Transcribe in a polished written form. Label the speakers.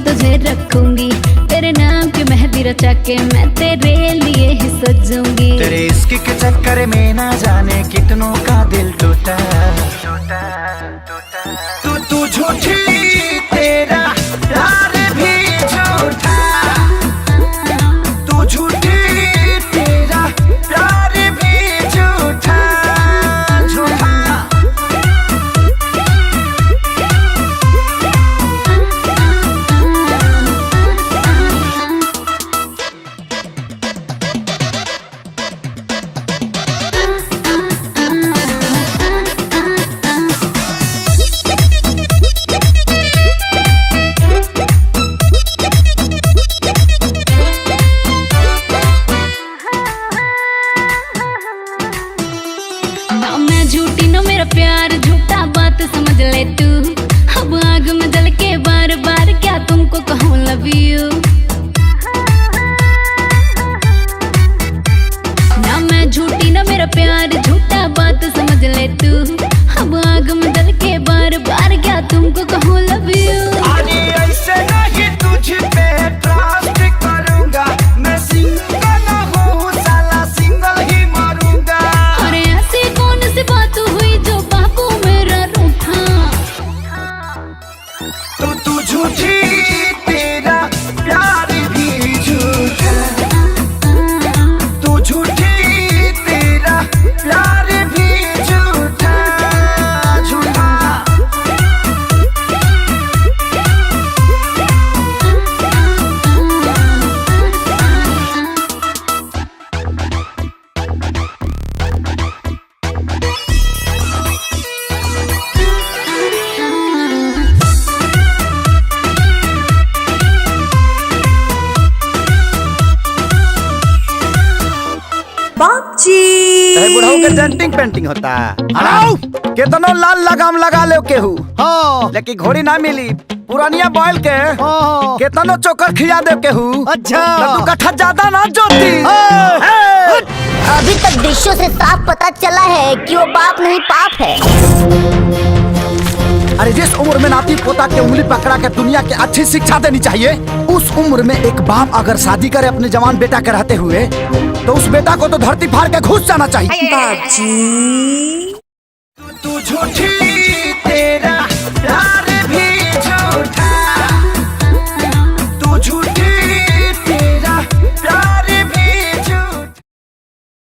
Speaker 1: तुझे रखूंगी, तेरे नाम की मेहंदी रचा के मैं तेरे लिए ही सजूंगी।
Speaker 2: तेरे इश्क के चक्कर में ना जाने कितनों का दिल टूटा। तू झूठी, तेरा प्यार भी झूठा। तू झूठी, तेरा प्यार भी झूठा झूठा।
Speaker 1: झूठी ना मेरा प्यार झूठा, बात समझ ले तू। अब आग में जल के बार बार क्या तुमको कहूँ लव यू। ना मैं झूठी ना मेरा प्यार झूठा, बात समझ ले तू। अब आग में जल के बार बार क्या तुमको कहूँ लव यू।
Speaker 2: अरे ऐसे नहीं तुझ पे ट्रस्ट करूंगा, मैं सिंगल हूँ साला सिंगल ही मरूंगा।
Speaker 1: अरे ऐसी कौन सी बात हुई जो बापू मेरा रूठा।
Speaker 2: तू झूठी, तेरा प्यार भी झूठा। तू झूठी, तेरा प्यार भी झूठा झूठा। बुढ़ाऊ के डेंटिंग पेंटिंग होता है। कितनो लाल लगाम लगा ले केहू, लेकिन घोड़ी ना मिली। पुरानिया बैल के कितनो चोकर खिया दे केहू। अच्छा तू कट्ठा ज्यादा ना जोती।
Speaker 3: अभी तक दृश्यों से साफ पता चला है कि वो बाप नहीं पाप है।
Speaker 2: अरे जिस उम्र में नाती पोता के उंगली पकड़ा के दुनिया के अच्छी शिक्षा देनी चाहिए, उस उम्र में एक बाप अगर शादी करे अपने जवान बेटा के रहते हुए, तो उस बेटा को तो धरती फाड़ के घुस जाना चाहिए।
Speaker 3: बाजी
Speaker 2: तू झूठी,